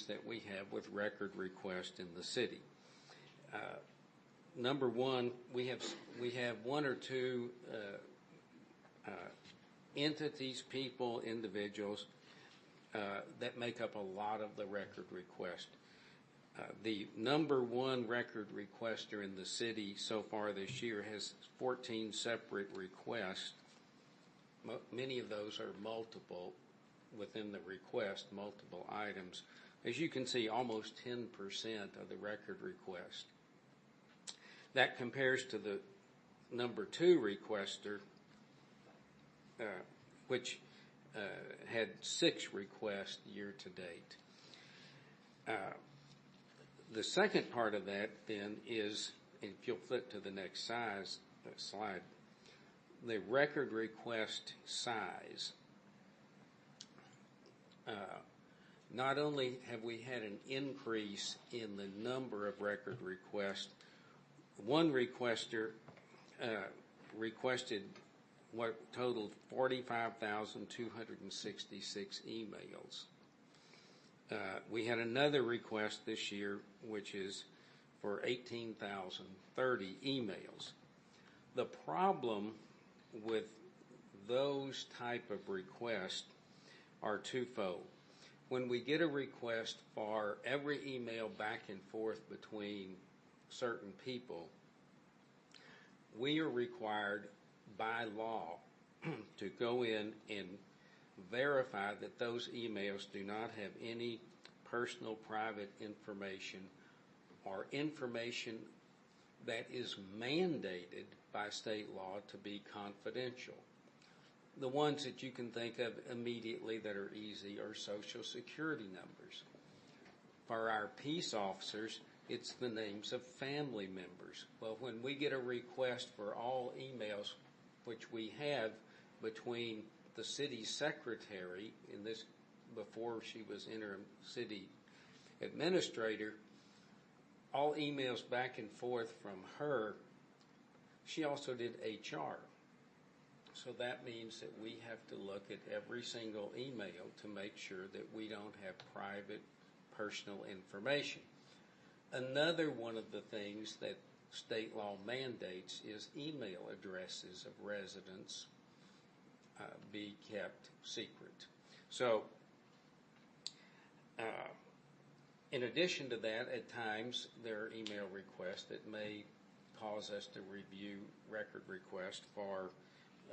that we have with record request in the city. Number one, we have one or two entities, people, individuals that make up a lot of the record request. The number one record requester in the city so far this year has 14 separate requests. Many of those are multiple within the request, multiple items. As you can see, almost 10% of the record request. That compares to the number two requester, which had 6 requests year to date. The second part of that then is, if you'll flip to the next slide, the record request size. Not only have we had an increase in the number of record requests, one requester requested what totaled 45,266 emails. We had another request this year, which is for 18,030 emails. The problem with those type of requests are twofold. When we get a request for every email back and forth between certain people, we are required by law to go in and verify that those emails do not have any personal private information or information that is mandated by state law to be confidential. The ones that you can think of immediately that are easy are Social Security numbers. For our peace officers, it's the names of family members. Well, when we get a request for all emails, which we have between the city secretary, in this before she was interim city administrator, all emails back and forth from her. She also did HR. So that means that we have to look at every single email to make sure that we don't have private personal information. Another one of the things that state law mandates is email addresses of residents be kept secret. So in addition to that, at times there are email requests that may cause us to review record requests for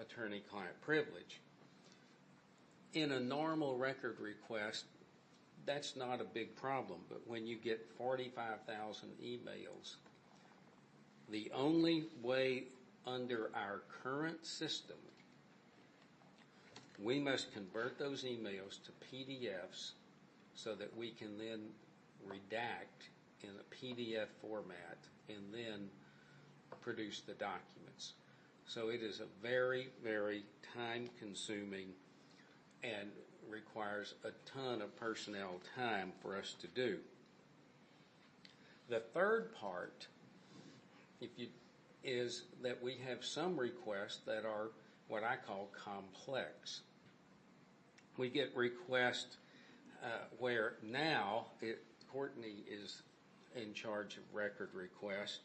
attorney-client privilege. In a normal record request, that's not a big problem, but when you get 45,000 emails, the only way under our current system, we must convert those emails to PDFs so that we can then redact in a PDF format and then produce the documents. So it is a very, very time-consuming and requires a ton of personnel time for us to do. The third part is that we have some requests that are what I call complex. We get requests where now Courtney is in charge of record requests.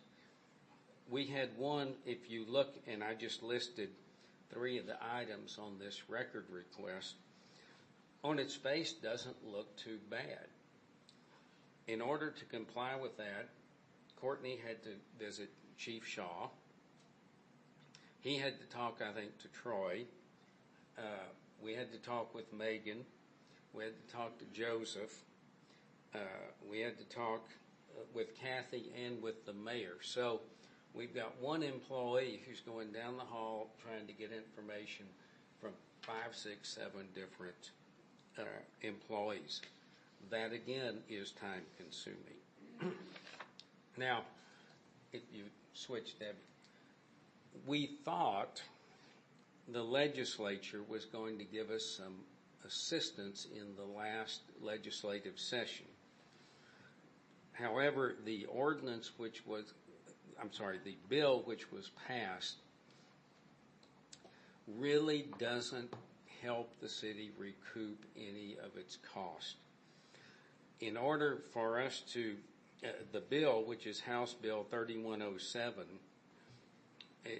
We had one, if you look, and I just listed 3 of the items on this record request, on its face doesn't look too bad. In order to comply with that, Courtney had to visit Chief Shaw. He had to talk, I think, to Troy. We had to talk with Megan. We had to talk to Joseph. We had to talk with Kathy and with the mayor. So we've got one employee who's going down the hall trying to get information from 5, 6, 7 different employees. That again is time consuming. Now, if you switch, Debbie, we thought the legislature was going to give us some assistance in the last legislative session. However, the bill which was passed really doesn't help the city recoup any of its cost. in order for us to, the bill, which is House Bill 3107,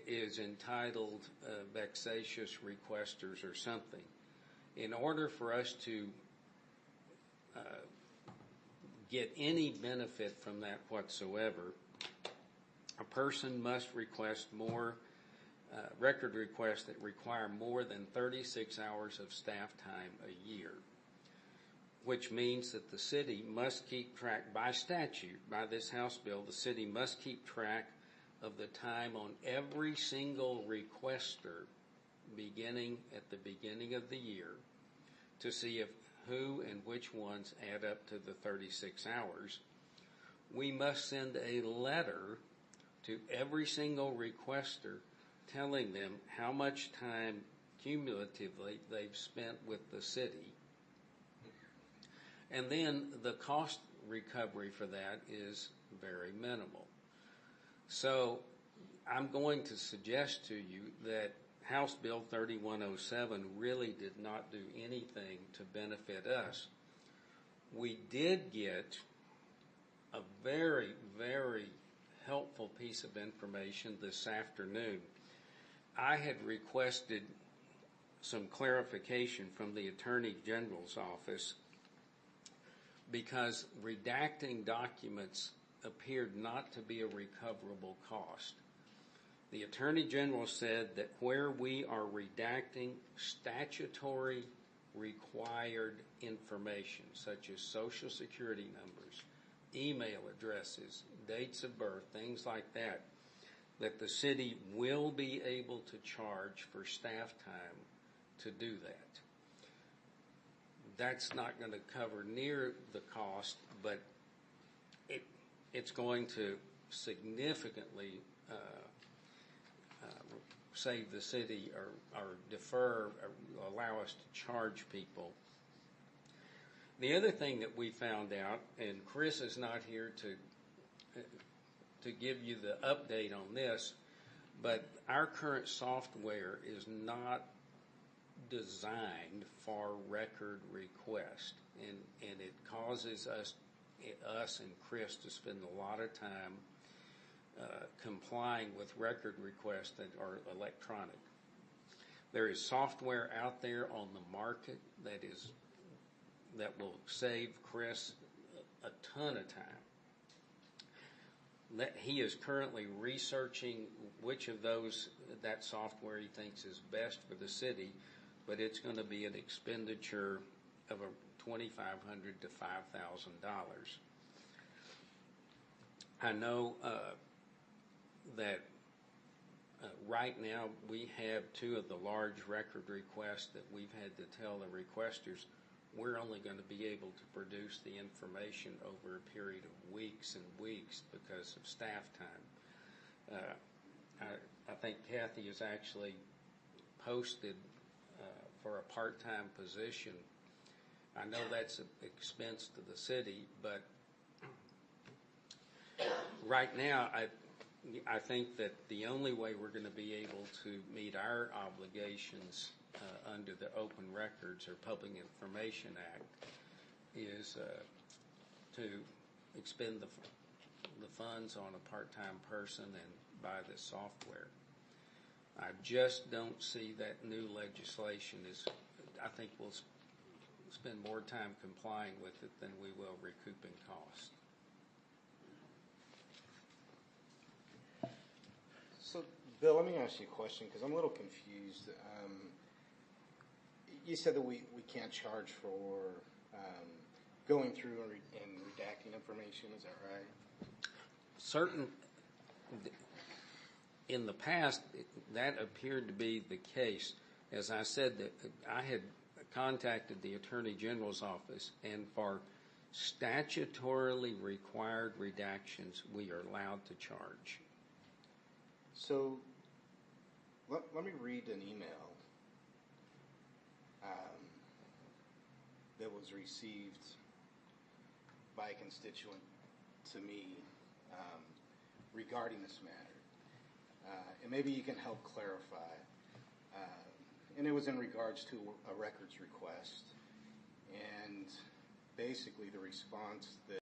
is entitled vexatious requesters or something. In order for us to get any benefit from that whatsoever, a person must request more record requests that require more than 36 hours of staff time a year, which means that the city must keep track, by statute, by this House bill, the city must keep track of the time on every single requester beginning at the beginning of the year to see if who and which ones add up to the 36 hours. We must send a letter to every single requester telling them how much time cumulatively they've spent with the city. And then the cost recovery for that is very minimal. So I'm going to suggest to you that House Bill 3107 really did not do anything to benefit us. We did get a very, very helpful piece of information this afternoon. I had requested some clarification from the Attorney General's office because redacting documents appeared not to be a recoverable cost. The Attorney General said that where we are redacting statutory required information, such as Social Security numbers, email addresses, dates of birth, things like that, that the city will be able to charge for staff time to do that. That's not going to cover near the cost, but it's going to significantly save the city or defer or allow us to charge people. The other thing that we found out, and Chris is not here to give you the update on this, but our current software is not designed for record request, and it causes us and Chris to spend a lot of time complying with record requests that are electronic. There is software out there on the market that will save Chris a ton of time. He is currently researching which of that software he thinks is best for the city, but it's going to be an expenditure of $2,500 to $5,000. I know that right now we have two of the large record requests that we've had to tell the requesters we're only going to be able to produce the information over a period of weeks and weeks because of staff time. I think Kathy has actually posted for a part-time position. I know that's an expense to the city, but right now I think that the only way we're going to be able to meet our obligations under the Open Records or Public Information Act is to expend the funds on a part-time person and buy the software. I just don't see that new legislation I think we'll spend more time complying with it than we will recouping costs. So, Bill, let me ask you a question because I'm a little confused. You said that we can't charge for going through and redacting information. Is that right? In the past, that appeared to be the case. As I said, that I had contacted the Attorney General's office, and for statutorily required redactions, we are allowed to charge. So, let me read an email that was received by a constituent to me regarding this matter. And maybe you can help clarify. And it was in regards to a records request. And basically the response that